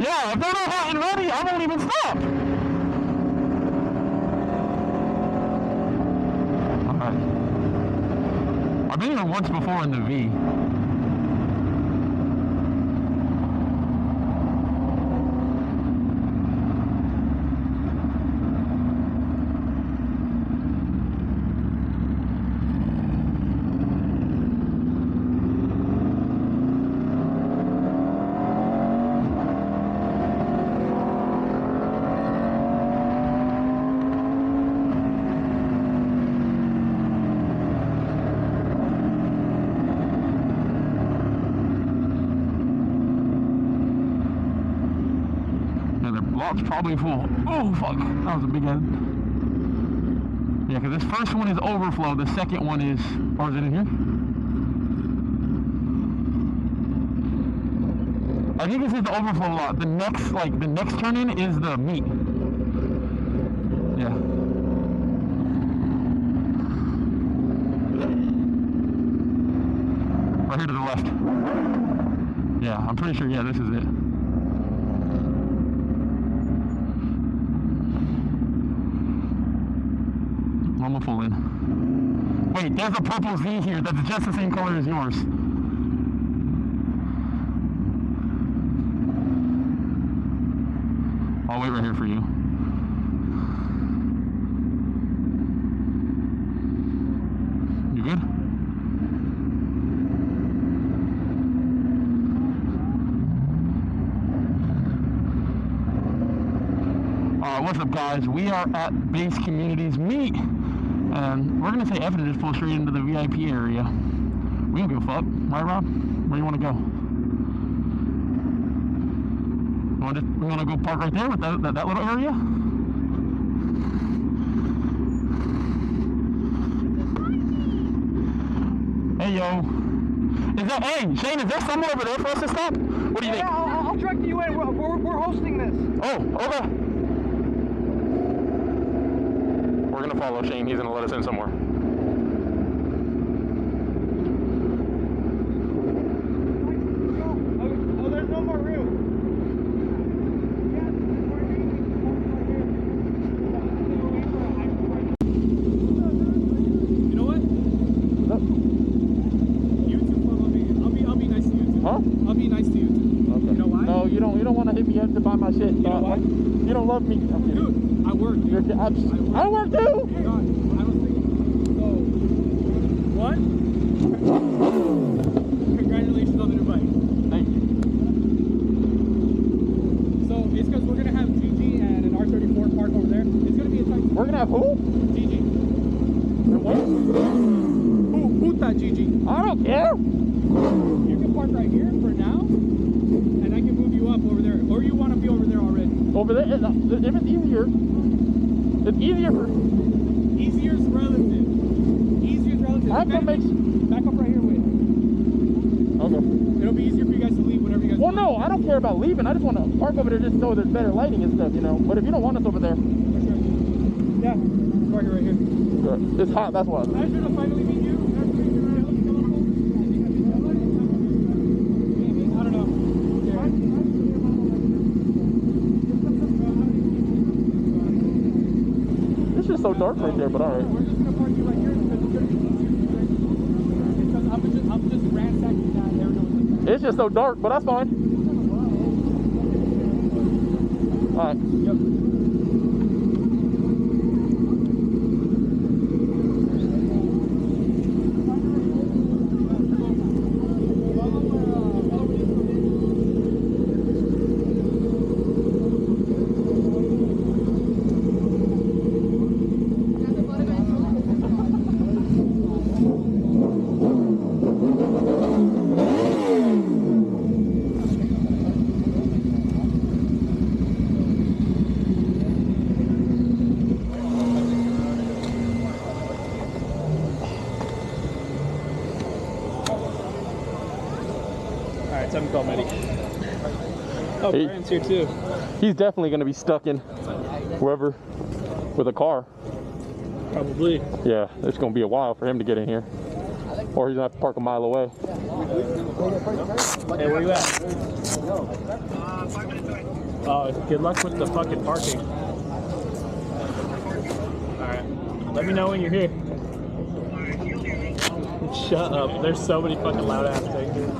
Yeah, if they're not hot and ready, I won't even stop. Alright. I've been here once before in the V. Lot's probably full. Oh fuck, that was a big head. Yeah, because this first one is overflow, the second one is, or is it in here? I think this is the overflow lot. The next, like, the next turn in is the meat. Yeah. Right here to the left. Yeah, I'm pretty sure, yeah, this is it. I'm gonna pull in. Wait, there's a purple Z here that's just the same color as yours. I'll wait right here for you. You good? What's up, guys? We are at Base Communities Meet. And we're gonna say F it and just pull straight into the VIP area. We don't give a fuck, right, Rob? Where you wanna go? We wanna go park right there with that little area? Hey yo. Hey Shane, is there someone over there for us to stop? What do you think? Yeah, I'll direct you in. We're hosting this. Oh, okay. We're gonna follow Shane. He's gonna let us in somewhere. Oh, there's no more room. You know what? What's up? YouTube, I'll be nice to you too. Huh? I'll be nice to you too. Okay. You know why? No, you don't want to hit me up to buy my shit. You know why? You don't love me. Dude, I work. Dude. I work too. God, I was thinking. So, what? Congratulations on the new bike. Thank you. So it's because we're gonna have GG and an R34 park over there. It's gonna be a tight. We're gonna have who? GG. And what? Puta GG. I don't care. You can park right here for now, and I can move you up over there, or you want to be over there already? Over there, if it's easier. It's easier for. Easier is relative. Easier is relative. I have to make. Back up right here with. Okay. It'll be easier for you guys to leave whenever you guys. Well, no, I don't care about leaving. I just want to park over there just so there's better lighting and stuff, you know. But if you don't want us over there. Yeah, park it right here. Sure. It's hot, that's why. I should have finally meet you. I don't know. It's just so dark right there, but alright. We're just gonna park you right here because it's gonna be easier. Because I'm just ransacking that area. It's just so dark, but that's fine. Alright. Yep. Alright, 7 call Medic. Oh, Hey. Brian's here too. He's definitely going to be stuck in wherever with a car. Probably. Yeah, it's going to be a while for him to get in here. Or he's going to have to park a mile away. Hey, where you at? 5 minutes away. Oh, good luck with the fucking parking. Alright. Let me know when you're here. Shut up. There's so many fucking loud ass things here.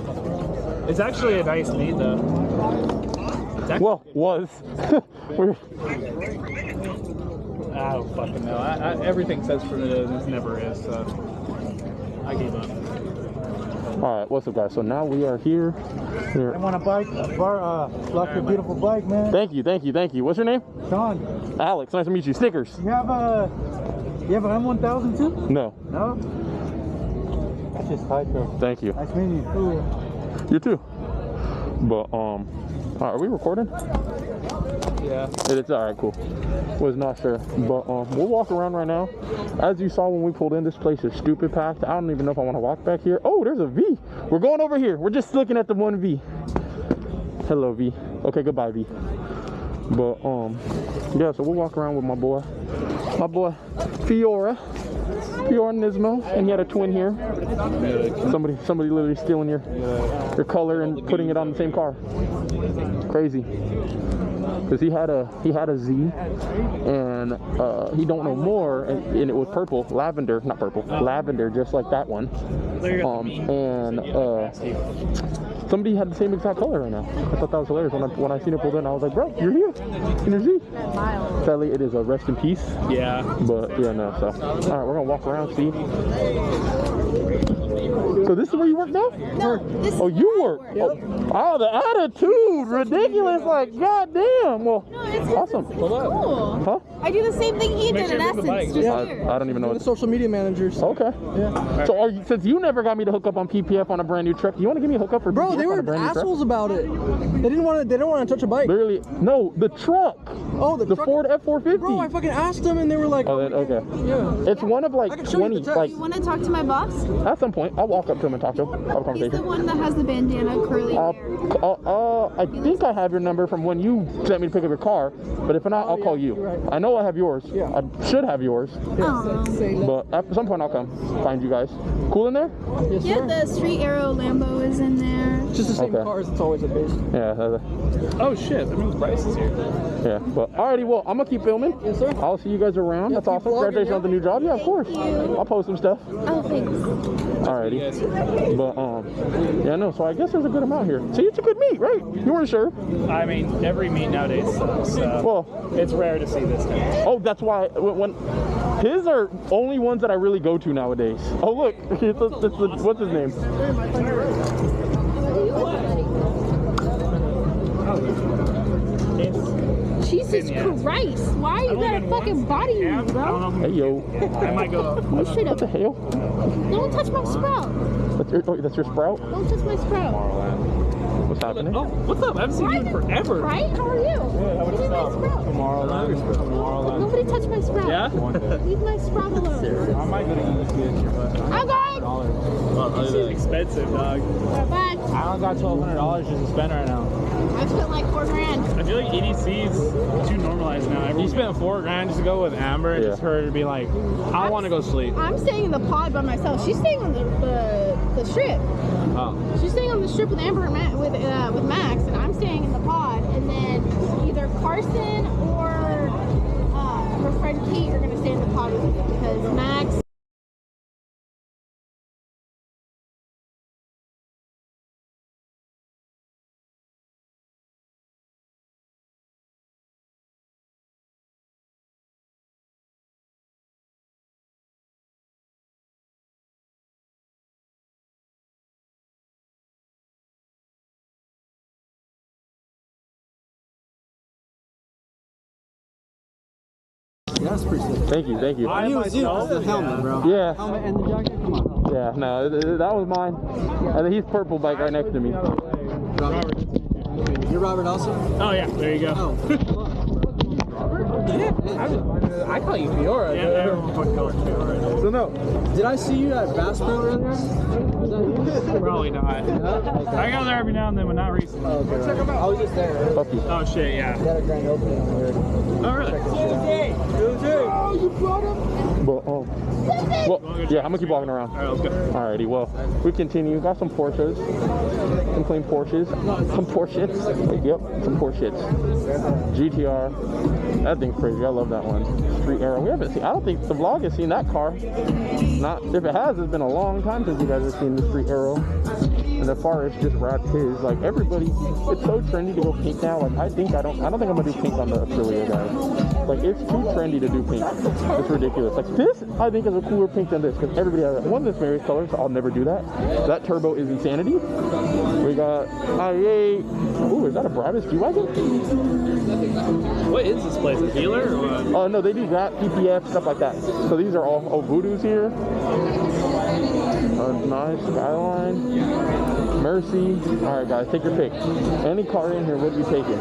It's actually a nice meet though. Well, was. I don't fucking know. Everything says for this never is, so I gave up. Alright, what's up guys? So now we are here. I want a bike, like a beautiful bike, man. Thank you. What's your name? Sean, Alex, nice to meet you. Stickers. you have an M1000 too? No. No? That's just tight though. Thank you. Nice meeting you. Cool. You too. But are we recording? Yeah. It's alright, cool. Was not sure. But we'll walk around right now. As you saw when we pulled in, this place is stupid packed. I don't even know if I want to walk back here. Oh, there's a V. We're going over here. We're just looking at the one V. Hello, V. Okay, goodbye, V. But yeah, so we'll walk around with my boy Fiora Nismo, and he had a twin here. Somebody literally stealing your color and putting it on the same car. Crazy. Because he had a Z, and he don't know more, and it was purple, lavender, not purple, lavender, just like that one. And somebody had the same exact color right now. I thought that was hilarious. When I seen it pulled in, I was like, bro, you're here in your Z. Sadly, it is a rest in peace. Yeah. But yeah, no. So all right, we're gonna walk around, see. So this is where you work now? No, this is Oh, you work? Yep. Oh, the attitude, ridiculous! Like, goddamn. Well, No, it's awesome. cool. Huh? I do the same thing he did in essence, just here. I don't even know. The social media managers. Okay. Yeah. So since you never got me to hook up on PPF on a brand new truck, you want to give me a hookup for Bro, PPF they on a were brand new truck? assholes about it. They didn't want to touch a bike. Literally, no, the truck. Oh, the truck? Ford F450. Bro, I fucking asked them and they were like, Oh, okay. yeah. It's one of like I can show you 20. the text. Like You want to talk to my boss? at some point, I'll walk up to him and talk to him. Have a He's conversation. the one that has the bandana curly hair. I think I have your number from when you sent me to pick up your car, but if not, I'll call you. you're right. I know I have yours. Yeah. I should have yours, Aw. but at some point I'll come find you guys. Cool in there? Yes, Yeah, sir. the Street Arrow Lambo is in there. It's just the same Okay. cars. It's always a base. Yeah. Oh shit, that means Bryce is here. Yeah. But alrighty, well, I'm gonna keep filming. Yes, sir. I'll see you guys around. Yeah, That's keep awesome. vlogging, Congratulations yeah. on the new job. Yeah, of course. you. I'll post some stuff. Oh, thanks. Alrighty. But yeah, no. So I guess there's a good amount here. See, it's a good meet, right? You weren't sure? I mean, every meet nowadays sucks, so Well, it's rare to see this kind of. oh, that's why when his are only ones that I really go to nowadays. Oh look, what's his name? Jesus Christ. Why you got a fucking body, bro? Hey yo, I might go up. You should what the have. hell? Don't touch my sprout. That's your sprout? Don't touch my sprout. What's happening? Oh, what's up? I haven't seen you in forever. Right? How are you? Give me my sprout. Tomorrowland. Nobody touch my sprout. Yeah? Leave my sprout alone. I might go to use it, but I'm going. this is expensive, dog. Bye. I only got $1,200 just to spend right now. I've spent like $4 grand. I feel like EDC's too normalized now. You spent $4 grand just to go with Amber and just her to be like, I want to go sleep. I'm staying in the pod by myself. She's staying on the strip. Oh. She's staying on the strip with Amber and with Max, and I'm staying in the pod. And then either Carson or her friend Kate are gonna stay in the pod with me because Max. Yeah, that's pretty sick. Thank you. I myself, the helmet, bro. Yeah. Helmet and the jacket. Come on. Yeah. No, that was mine. And then he's purple bike right next to me. Robert. You're Robert also? Oh yeah, there you go. Oh. I call you Fiora. Yeah, everyone fucking calls Fiora. So no, did I see you at Bass Pro earlier? Was that you? Probably not. I go there every now and then, but not recently. Oh, okay. Check them out. I was just there. Fuck you. Oh shit, yeah. They had a grand opening on here. Oh really? Oh, you brought him? Well, yeah, I'm gonna keep walking around. Alright, let's go. Alrighty, well, we continue. Got some Porsches. Some clean Porsches. Some Porsches. Yep, some Porsches. GTR. That thing's crazy. I love that one. Street Arrow. We haven't seen, I don't think the vlog has seen that car. Not, if it has, it's been a long time since you guys have seen the Street Arrow. And the Forest just wrapped his. Like everybody, it's so trendy to go pink now. Like I don't think I'm gonna do pink on the Aprilia, guys. Like it's too trendy to do pink. It's ridiculous. Like this, I think is a cooler pink than this because everybody has one of this various colors. So I'll never do that. That turbo is insanity. We got i8. Ooh, is that a Brabus G-Wagon? What is this place? A dealer or what? Oh no, they do that, PPF, stuff like that. So these are all Voodoo's here. Nice Skyline, Mercy. All right, guys, take your pick. Any car in here, what are you taking?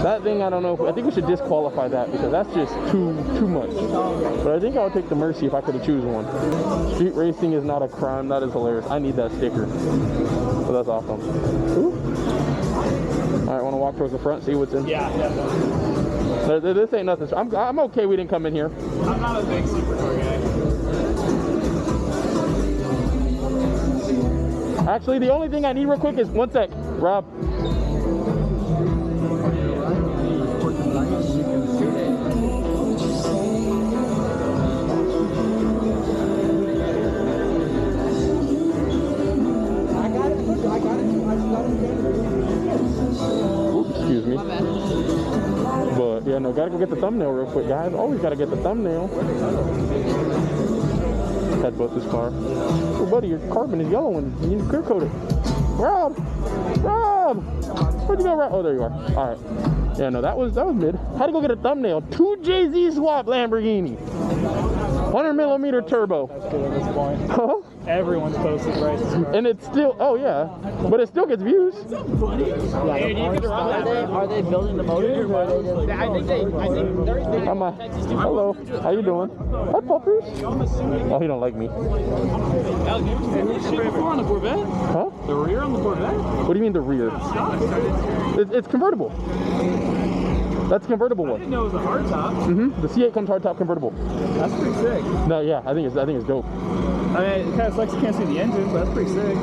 That thing, I don't know. I think we should disqualify that because that's just too much. But I think I would take the Mercy if I could choose one. Street racing is not a crime. That is hilarious. I need that sticker. So that's awesome. Ooh. All right, want to walk towards the front, see what's in? Yeah. This ain't nothing. I'm okay. We didn't come in here. I'm not a big supercar guy. Actually, the only thing I need real quick is one sec, Rob. Oops, excuse me. But yeah, no, gotta go get the thumbnail real quick, guys. Always gotta get the thumbnail. Headbutt this car. Oh, buddy, your carbon is yellow and you need to clear coat it. Rob! Where'd you go, Rob? Oh, there you are. All right. Yeah, no, that was mid. Had to go get a thumbnail. 2 Jay-Z swap Lamborghini. 100mm turbo. That's good at this point. Huh? Everyone's posted prices. And it's still, oh yeah, but it still gets views. Are they building the motors? I think they're Hello, how you doing? Hi, puppers. Oh, he don't like me. Who's shit before on the Corvette? Huh? The rear on the Corvette? What do you mean the rear? It's convertible. That's a convertible I one. didn't know it was a hardtop. The C8 comes hardtop convertible. That's pretty sick. No, yeah, I think it's dope. I mean, it kind of sucks you can't see the engine, but that's pretty sick.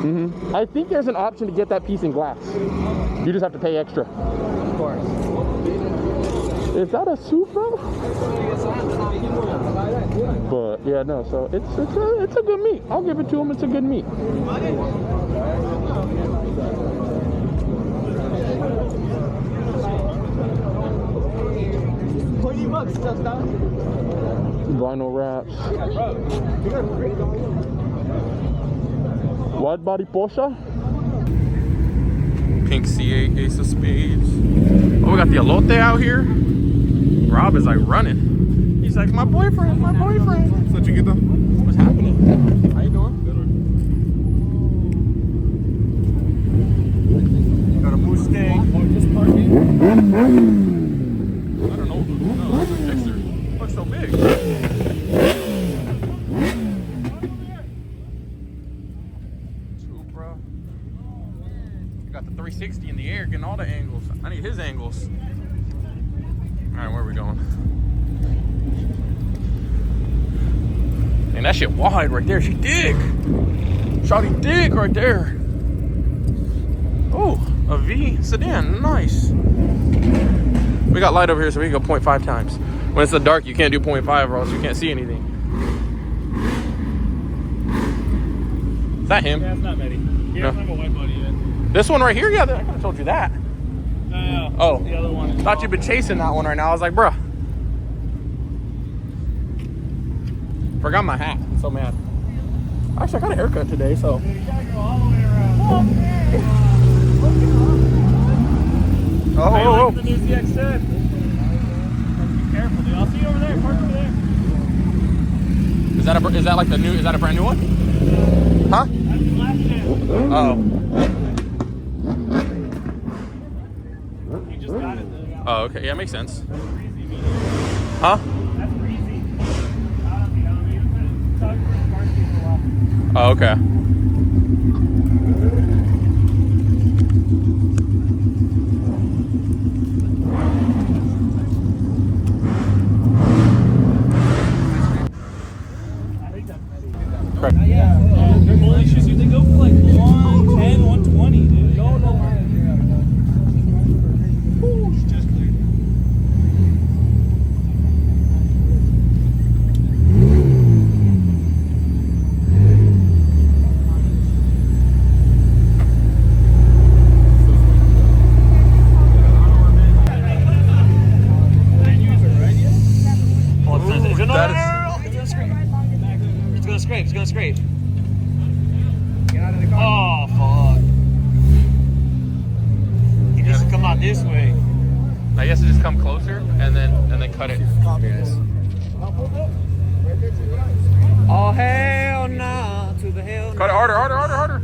I think there's an option to get that piece in glass. You just have to pay extra. Of course. Is that a Supra? But yeah, no. So it's a good meet. I'll give it to him. It's a good meet. Vinyl wraps. Wide body Porsche. Pink C8 Ace of Spades. Oh, we got the elote out here. Rob is like running. He's like, my boyfriend. So chiquito. What's happening? How you doing? Got a Mustang. Just parking. I don't know. No, it's a Gixxer. Looks so big. Supra. You got the 360 in the air, getting all the angles. I need his angles. All right, where are we going? Man, that shit wide right there. She dig. Shawty dig right there. Oh, a V sedan. Nice. We got light over here, so we can go 0.5 times. When it's the dark, you can't do 0.5 or else you can't see anything. Is that him? Yeah, it's not Betty. He doesn't have a white body yet. This one right here? Yeah, I could have told you that. No, Oh. the other one. Thought you'd been chasing that one right now. I was like, bruh. Forgot my hat. I'm so mad. Actually, I got a haircut today, so. You gotta go all the way around. Oh, I oh, like the new ZX10. Be careful, dude. I'll see you over there. Park over there. Is that like the new? Is that a brand new one? Huh? That's the last gen. Oh. You just got it though. Oh, okay. Yeah, makes sense. Huh? That's crazy. I Oh, okay. They're holy shoes, dude. They go for like 110, 120, dude. No. Just cleared. It's gonna scrape. Get out of the car. Oh, fuck. He needs to come out this way. I guess just come closer and then cut it. Oh, hell nah. To the hell Cut it harder.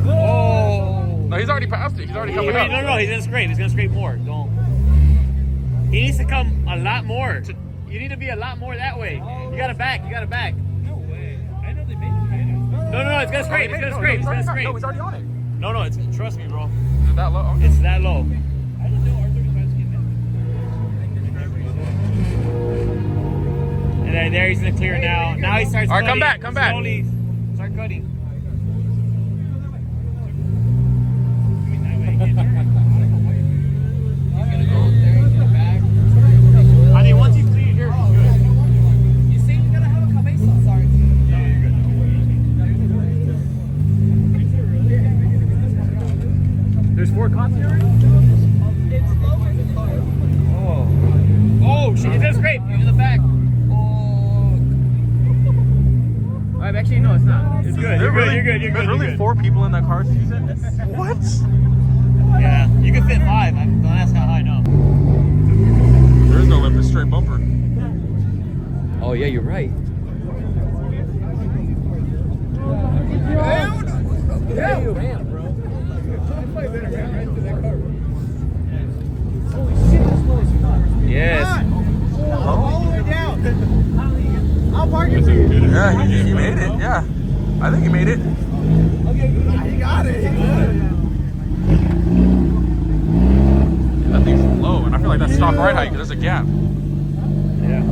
Oh. No, he's already past it. He's already coming up. No, he's gonna scrape. He's gonna scrape more. Don't. He needs to come a lot more. You need to be a lot more that way. You gotta back. No way. I know they made it. No, it's gonna scrape. It's gonna scrape. It's gonna scrape. No, he's already on it. No, it's trust me, bro. Is it that low? Okay. It's that low. I didn't know R35s came in. And then there he's gonna clear it now. Now he starts. All right, cutting. come back. Slowly start cutting. I think once he's cleared here, he's good. You see, you gotta have a cabeza. Sorry. There's 4 cots here already? It's low as a car. Oh, shit, it does scrape. In the back. Oh. Actually, no, it's not. It's good. You're good. There's really 4 people in that car season. What? Yeah, you can fit 5. Don't ask how high, no. There is no lip, it's straight bumper. Oh, yeah, you're right. Yes. All the way down. I'll park it for you. Yeah, he made it. Yeah, I think he made it. Okay, he got it. That thing's low, and I feel like that's stock ride height because there's a gap. Yeah.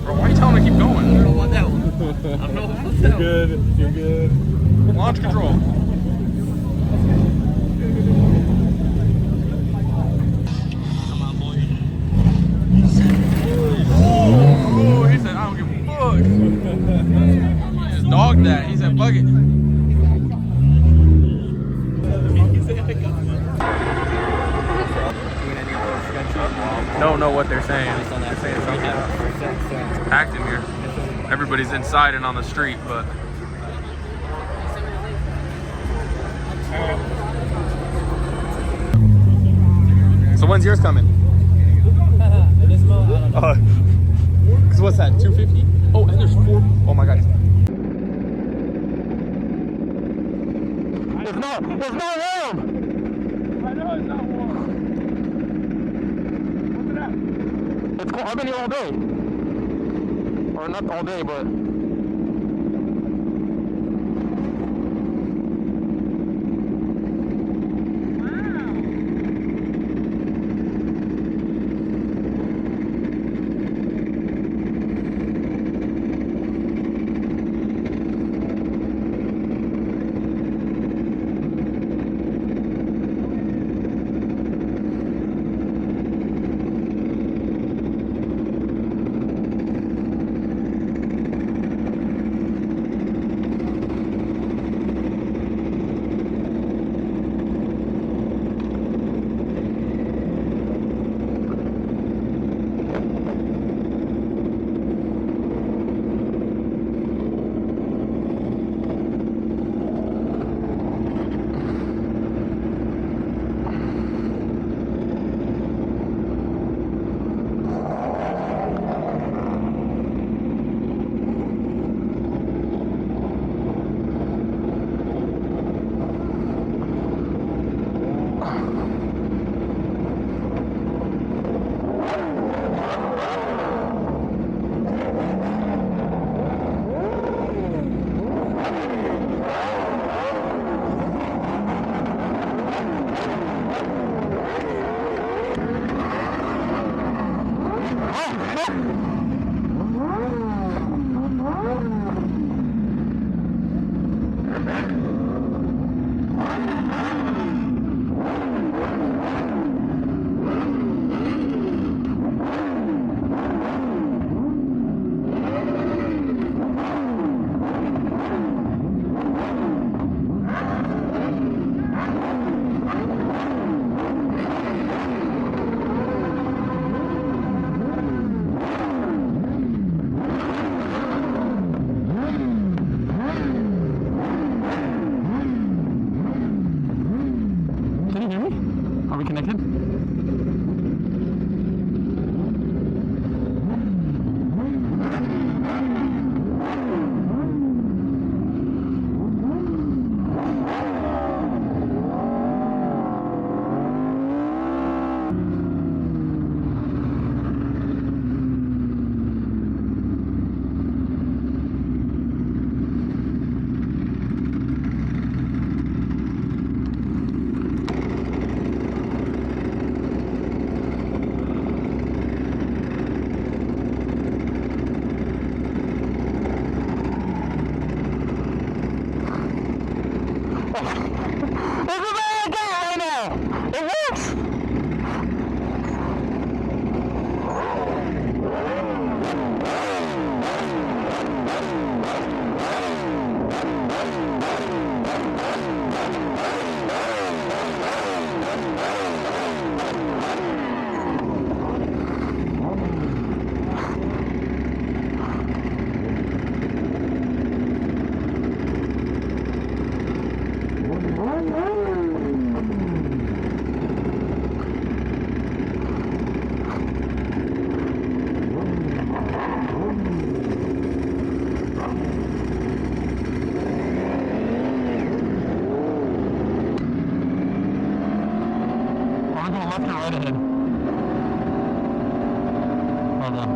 Bro, why are you telling me to keep going? I don't know about that one. I don't know about that one. You're good. Launch control. Oh, he said, I don't give a fuck. He just dogged that. He said, fuck it. Don't know what they're saying. They're saying something. It's packed in here. Everybody's inside and on the street, but so when's yours coming? Cause what's that? 250? Oh, and there's 4. Oh my god. It's not warm. I know it's not warm. Look at that. It's cold. I've been here all day. Or not all day, but ignition. Right ahead. Hold on.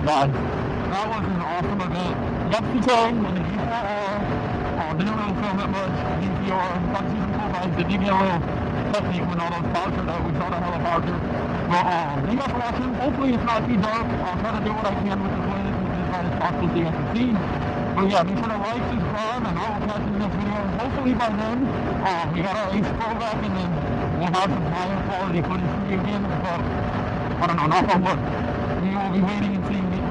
God, that was an awesome event. Yesterday, when the G4R didn't really film that much. GPR, got to see some cool bikes. They did get a little technique when all those cars are out. We saw the helicopter. But thank you guys for watching. Hopefully it's not too dark. I'll try to do what I can with the footage as far as possible so you guys can see. But yeah, make sure to like, subscribe, and I will catch you in the next video. Hopefully by then, we got our Ace Pro back, and then we'll have some higher quality footage for you again. But I don't know, knock on wood. We will be waiting and seeing if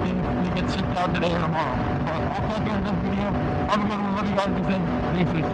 it gets shipped out today or tomorrow. But I'll catch you in the next video. Have a good one. Love you guys. Be safe. Stay safe.